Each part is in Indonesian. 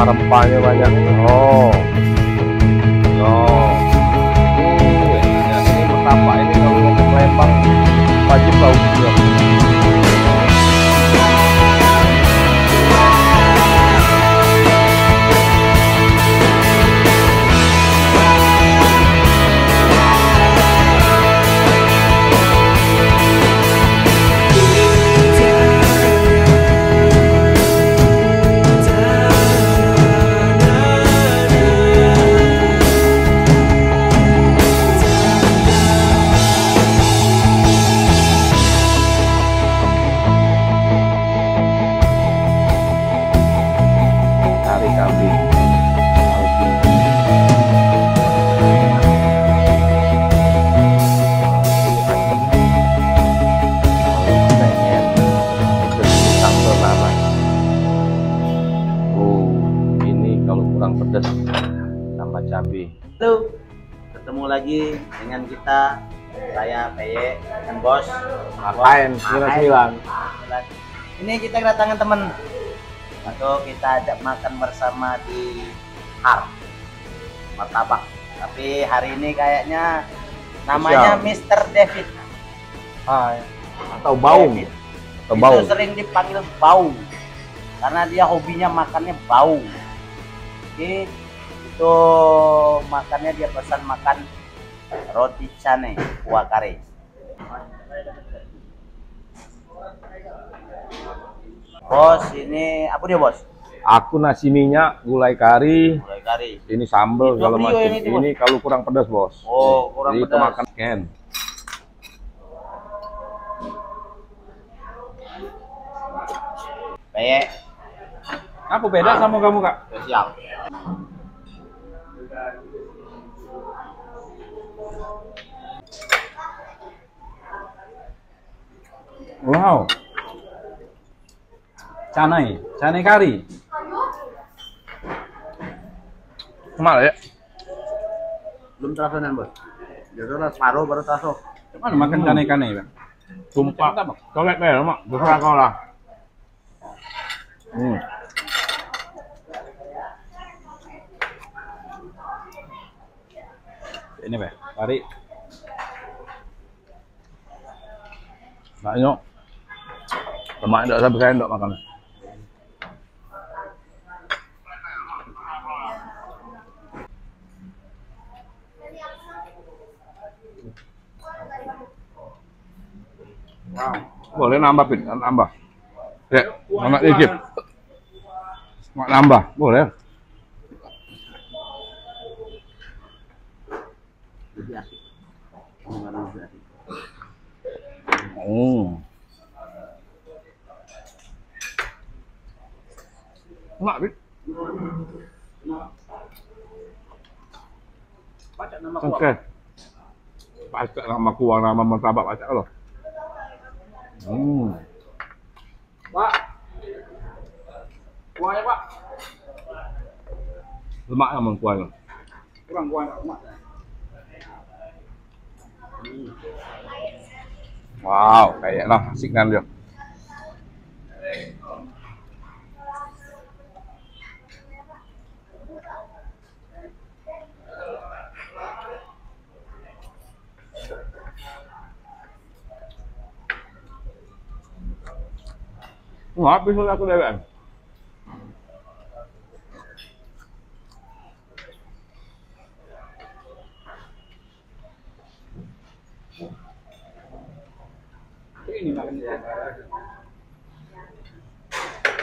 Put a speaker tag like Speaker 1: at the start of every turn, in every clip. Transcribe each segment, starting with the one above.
Speaker 1: rempah-rempahnya banyak. Oh, oh, ya, ini martabak ini kalau mau ke Palembang wajib tahu juga. Pedas tambah cabai.
Speaker 2: Halo, ketemu lagi dengan kita, saya PY dan bos.
Speaker 1: Ngapain? Sembilan.
Speaker 2: Ini kita kedatangan teman atau kita ajak makan bersama di martabak. Tapi hari ini kayaknya namanya Mr. David.
Speaker 1: Atau Baung. Atau Baung.
Speaker 2: Itu sering dipanggil Baung karena dia hobinya makannya bau. Oke, itu makannya dia pesan makan roti cane kuah kare. Bos, ini apa dia bos?
Speaker 1: Aku nasi minyak, gulai kari.
Speaker 2: Gulai kari.
Speaker 1: Ini sambal kalau macam. Ini kalau kurang pedas bos.
Speaker 2: Oh, kurang
Speaker 1: jadi
Speaker 2: pedas.
Speaker 1: Kita makan ken.
Speaker 2: Kayak
Speaker 1: Apa beda sama kamu kak?
Speaker 2: spesial.
Speaker 3: Wow, canai kari.
Speaker 1: Kemana ya?
Speaker 2: Belum terasa nih bos. Jadi separuh baru terasa.
Speaker 3: Mana makan canai bang?
Speaker 1: Sumpah. Colek deh, mak. Besar kau lah.
Speaker 3: Ini bang, kari.
Speaker 1: Banyak. Lemak enggak sampai saya enggak makan.
Speaker 3: Wow.
Speaker 1: Boleh nambah pin, nambah. Ya, mana dikit. Mau nambah, boleh. Enak, Pin.
Speaker 2: Baca nama
Speaker 1: Oke. Baca nama kuah, nama martabak baca loh.
Speaker 2: Pak. Kuahnya pak.
Speaker 1: Lemak emang kuahnya.
Speaker 2: Kurang kuahnya lemak.
Speaker 1: Wow, kayaknya asik kan dia. Habis aku lewat.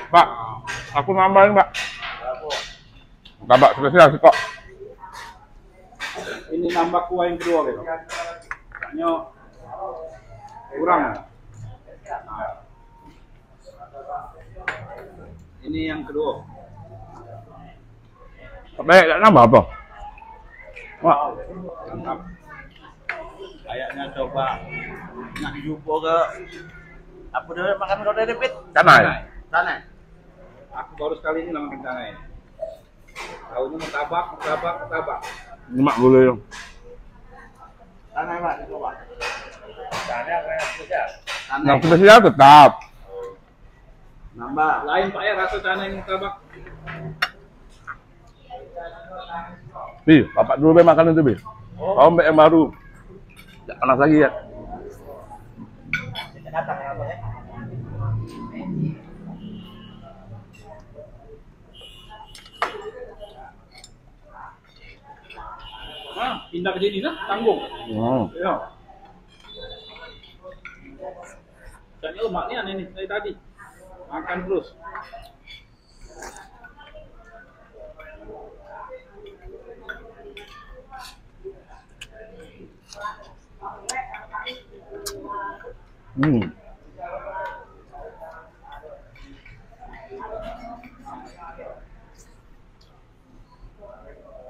Speaker 1: Pak, aku nambahin Pak. Martabak spesial kok.
Speaker 3: Ini nambah kuah yang kedua gitu. Kayaknya kurang. Ini yang kedua.
Speaker 1: Tapi enggak nambah apa? Wah,
Speaker 2: Mantap. Kayaknya coba nak jumbo ke apa dia makan kau dari pit?
Speaker 1: canai.
Speaker 2: Sana.
Speaker 3: Aku baru sekali ini makan canai. Tahunya martabak.
Speaker 1: Lemak boleh.
Speaker 2: Sana pak, coba. Sana apa yang spesial?
Speaker 1: Yang spesial tetap.
Speaker 2: Nambah.
Speaker 3: Lain Pak ya rasa canai martabak.
Speaker 1: Bi, bapak dulu makan itu, Bi. Kau yang baru. Tidak panas lagi ya.
Speaker 3: Nah, pindah ke sini nah, tanggung. Ya. Kayaknya lemaknya aneh nih dari tadi. Makan terus.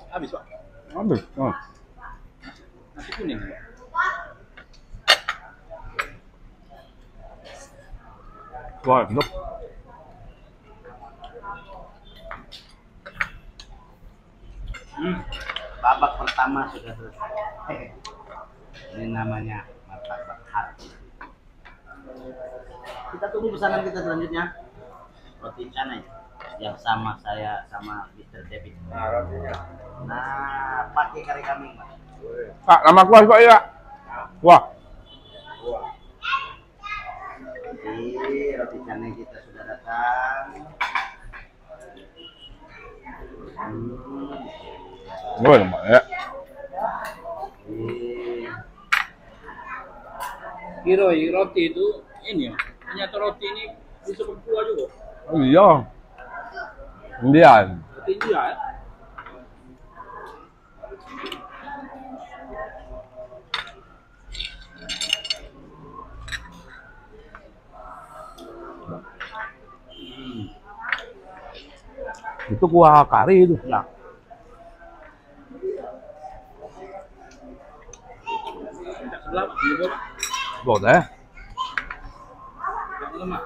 Speaker 3: Habis, Pak.
Speaker 1: Habis.
Speaker 3: Nasi kuning.
Speaker 1: Wah, sedap.
Speaker 2: Babak pertama sudah selesai. Ini namanya martabak hati. Kita tunggu pesanan kita selanjutnya. Roti canai yang sama saya sama Mr. David.
Speaker 3: Nah, rotinya.
Speaker 2: Nah, pakai kari kambing, Pak.
Speaker 1: Pak, nama kuah kok ya? Wah.
Speaker 2: Jadi roti canai kita sudah datang.
Speaker 1: Oh, lemak ya.
Speaker 3: Kiroi roti itu ini ya. Ternyata roti ini bisa berkuah juga.
Speaker 1: Oh iya. Indian.
Speaker 3: Roti India ya.
Speaker 1: Itu kuah kari itu.
Speaker 2: Ya.
Speaker 3: Sebelah juga Pak.
Speaker 1: Boleh.
Speaker 3: Yang lemak.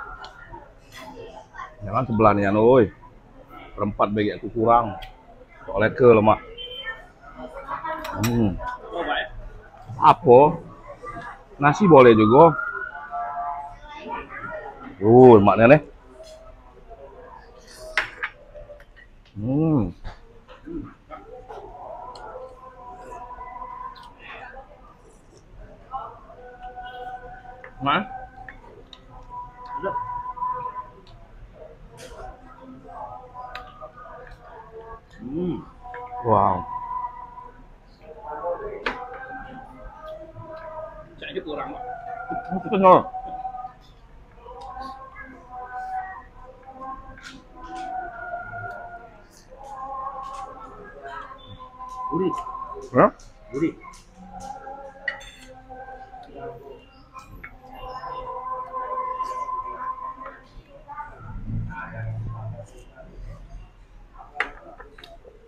Speaker 1: Jangan sebelah nih oi. Perempat bagi aku kurang. Soalnya ke lemak.
Speaker 3: Coba ya.
Speaker 1: Apa? Nasi boleh juga. Lemaknya nih. Mas?
Speaker 2: Udah.
Speaker 1: Wow.
Speaker 3: Kayaknya kurang Pak.
Speaker 1: Benar.
Speaker 2: Gurih.
Speaker 1: Ya?
Speaker 2: Gurih.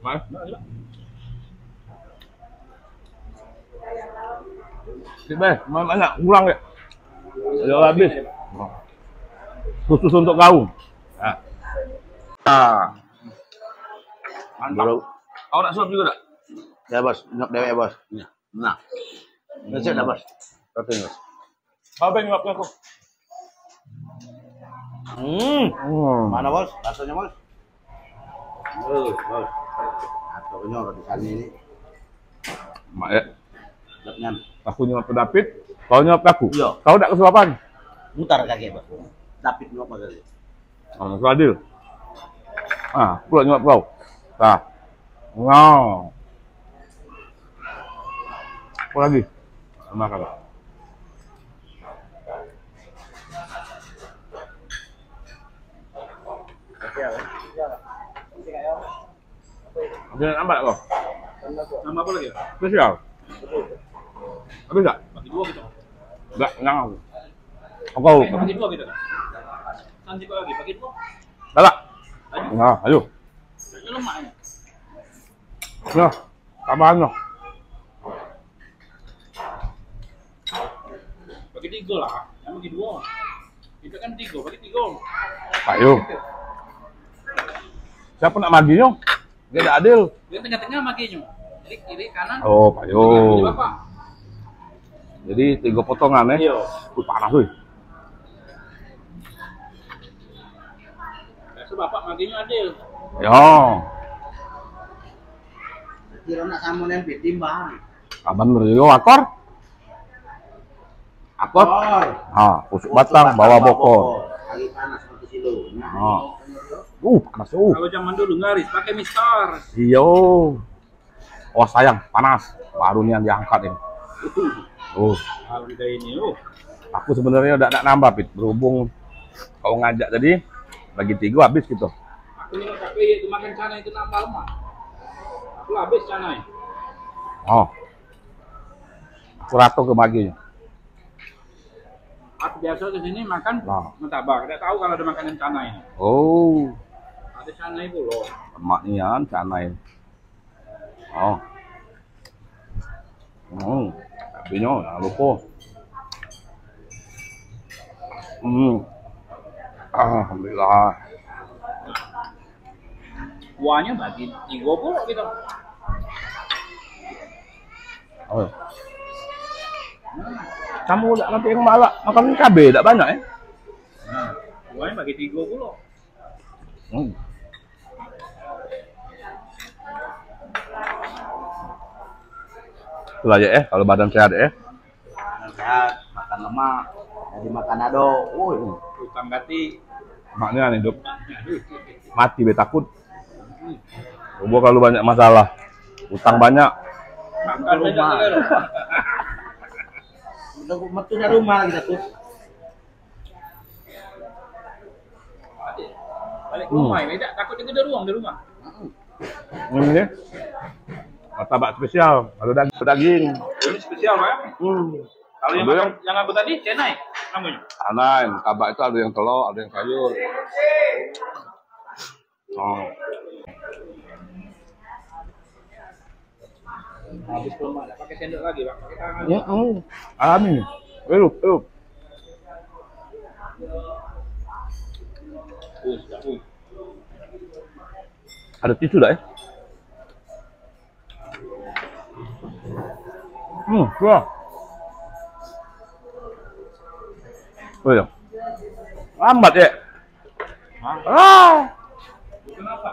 Speaker 1: Mas? Sip, banyak kurang ya? Udah habis. Khusus untuk kau. Mantap. Kau nak suap juga tak?
Speaker 2: Ya, Bos. Nyok dewe, Bos. Ya. Nah. Besok dah, Bos.
Speaker 1: Tapi Mas. Kau pengen nyuapnya aku?
Speaker 2: Mana, Bos? Baksonya, Bos? Bos. Baksonya roti canai ini.
Speaker 1: Mak ya.
Speaker 2: Sedapnya.
Speaker 1: Aku nyuap ke David, kau nyuap ke aku.
Speaker 2: Iya.
Speaker 1: Kau tak kesuapan?
Speaker 2: Mutar kaki, Bos. David nyok apa kali?
Speaker 1: Masuk adil. Pula nyuap kau. Nah. Wow. Apa lagi? Makan. Jangan ambil kau.
Speaker 3: Nama apa lagi ya?
Speaker 1: Spesial. Habis tak?
Speaker 3: Bagi dua gitu.
Speaker 1: Enggak, kenyang aku. Kau.
Speaker 3: Bagi dua gitu kan? Nanti kau lagi bagi dua.
Speaker 1: Dah. Nah, ayo.
Speaker 3: Kayaknya lemak ya.
Speaker 1: Nah, tambahan noh.
Speaker 3: Bagi tiga lah. Yang bagi dua. Kita kan tiga, bagi tiga.
Speaker 1: Ayo. Siapa nak maginya? Dia tak adil.
Speaker 3: Yang tengah-tengah maginya. Jadi kiri kanan.
Speaker 1: Oh, ayo.
Speaker 3: Jadi Bapak.
Speaker 1: Jadi 3 potongan ya.
Speaker 3: Iya.
Speaker 1: Panas wih.
Speaker 3: Biasa Bapak maginya adil.
Speaker 1: Ya.
Speaker 2: kira nak sama yang timbang.
Speaker 1: Bener juga akor. Akor. Usuk batang bawa bokor.
Speaker 2: Lagi panas satu kilo.
Speaker 1: Panas
Speaker 3: Kalau zaman dulu ngaris pakai mister.
Speaker 1: Iyo. Oh sayang, panas. Baru nih yang diangkat ini.
Speaker 3: Kalau udah ini,
Speaker 1: Aku sebenarnya udah nambah, Pit. Berhubung kau ngajak tadi, bagi 3 habis gitu.
Speaker 3: aku ini capek itu makan cana itu nambah lemak. Aku habis cana.
Speaker 1: Aku rata ke baginya.
Speaker 3: Aku biasa ke sini makan martabak. Tidak tahu kalau ada makanan cana ini. Ada cana itu loh.
Speaker 1: Lemaknya canai. Tapi jangan lupa. Alhamdulillah.
Speaker 3: Kuahnya bagi 30 gitu.
Speaker 1: Kamu udah nanti yang malah makan cabai tidak banyak ya?
Speaker 3: Kuahnya bagi 30.
Speaker 1: Itulah ya, kalau badan sehat ya.
Speaker 2: Sehat, makan lemak, jadi makan ado.
Speaker 3: Utang gati.
Speaker 1: Maknya nih hidup mati be takut. Gua kalau banyak masalah, utang banyak.
Speaker 3: Makan rumah.
Speaker 2: Udah metunya rumah kita tuh.
Speaker 3: Balik ke rumah, tidak takut itu di rumah.
Speaker 1: Ini martabak spesial, ada daging.
Speaker 3: Ini spesial Pak. Kalau yang aku tadi cenai namanya.
Speaker 1: Anai, martabak itu ada yang telur, ada yang sayur.
Speaker 3: Habis rumah, tidak pakai sendok lagi Pak, pakai tangan.
Speaker 1: Alami. Elup. Ada tisu dah ya? Wah. Ya. Lambat ya?
Speaker 3: Kenapa?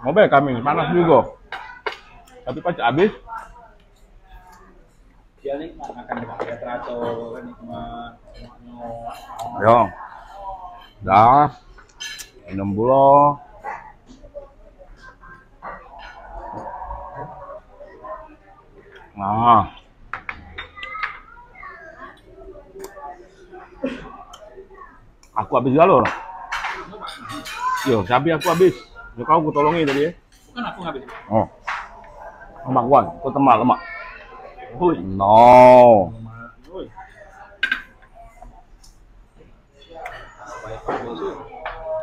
Speaker 1: Mobil kami panas juga. Tapi pas habis.
Speaker 3: Dia nih makan pakai teratur, nikmat.
Speaker 1: Yo. Dah. Minum dulu. Aku habis galur. Yo, sapi aku habis. Yo kau aku tolongi tadi ya.
Speaker 3: Bukan aku habis.
Speaker 1: Lemak Wan, kau temal lemak. No.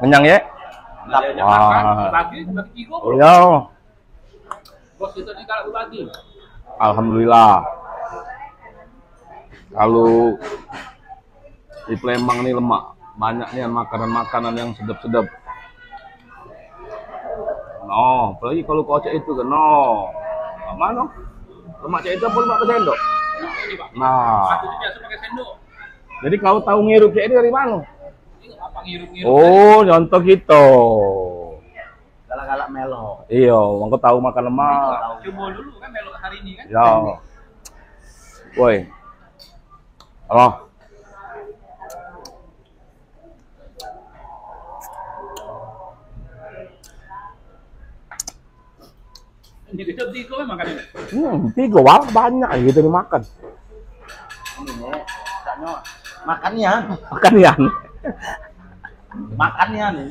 Speaker 1: Kenyang ya?
Speaker 3: Bagi 3
Speaker 1: Iya.
Speaker 3: Bos itu nih kalau bagi.
Speaker 1: Alhamdulillah. Kalau di Palembang nih lemak, banyak nih makanan-makanan yang sedap-sedap. No, apalagi kalau kocek itu kan, mana? Lemak cek itu pun pakai sendok.
Speaker 3: Ini Pak.
Speaker 1: Nah,
Speaker 3: Aku tuh biasa pakai sendok.
Speaker 1: jadi kau tahu ngirup cek ini dari mana?
Speaker 3: Ini apa ngirup-ngirup?
Speaker 1: Contoh gitu.
Speaker 2: Galak-galak melo.
Speaker 1: Iya, kau tahu makan lemak.
Speaker 3: Coba dulu kan melok hari ini kan.
Speaker 1: Ya. Woi. Halo.
Speaker 3: Ini kita 3 makan ini.
Speaker 1: 3 wal banyak gitu dimakan.
Speaker 2: Ini nih, taknya makannya. Makannya nih.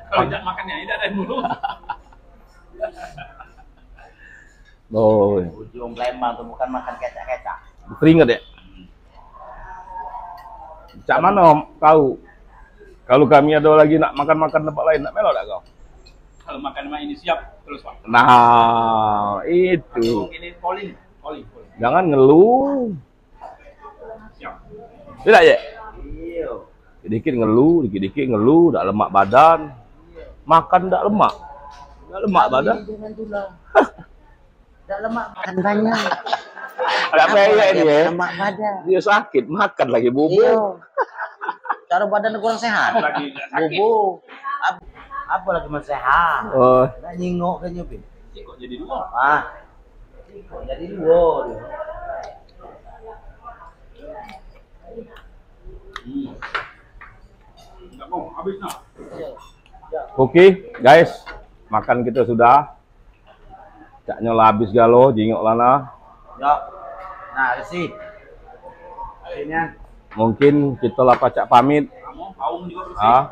Speaker 3: Kalau tidak makannya ini ada mulu.
Speaker 2: Ujung Palembang tuh bukan makan kecak-kecak.
Speaker 1: Keringet ya. Cak mana kau? Kalau kami ada lagi nak makan-makan tempat lain, nak melok tak kau?
Speaker 3: Kalau makan mah ini siap terus Pak.
Speaker 1: Nah, itu.
Speaker 3: Ini polling.
Speaker 1: Jangan ngeluh.
Speaker 3: Siap.
Speaker 1: Tidak ya?
Speaker 2: Iya.
Speaker 1: Dikit ngeluh, dikit ngeluh, tak lemak badan. Makan tak lemak. Tak lemak badan.
Speaker 2: Tak lemak makan banyak.
Speaker 1: Agak peyek ini ya.
Speaker 2: Lemak badan.
Speaker 1: Dia sakit, makan lagi
Speaker 2: Iya.
Speaker 1: bubuk.
Speaker 2: Cara badan kurang sehat.
Speaker 3: Lagi sakit.
Speaker 2: Bubuk. Apa lagi mas sehat?
Speaker 1: Oh,
Speaker 2: Nggak nyingok kan nyupi.
Speaker 3: Kok jadi dua?
Speaker 2: Ah, kok jadi dua.
Speaker 3: Enggak mau, habis nah.
Speaker 1: oke, guys. Makan kita sudah. Cak nyola habis galo, jingok lana.
Speaker 2: Ya. Nah, sih. Akhirnya
Speaker 1: Mungkin kita lah pacak pamit.
Speaker 3: Kamu paung juga bersih.
Speaker 1: Ah,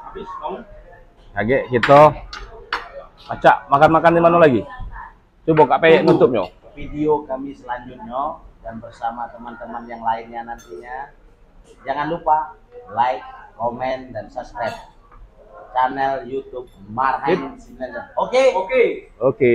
Speaker 3: Habis paung.
Speaker 1: agak kita pacak makan-makan di mana lagi? Coba Kak Peyek nutupnya.
Speaker 2: video kami selanjutnya dan bersama teman-teman yang lainnya nantinya. Jangan lupa like, komen, dan subscribe channel YouTube Marhain 99. Oke.
Speaker 3: Oke.
Speaker 1: Oke.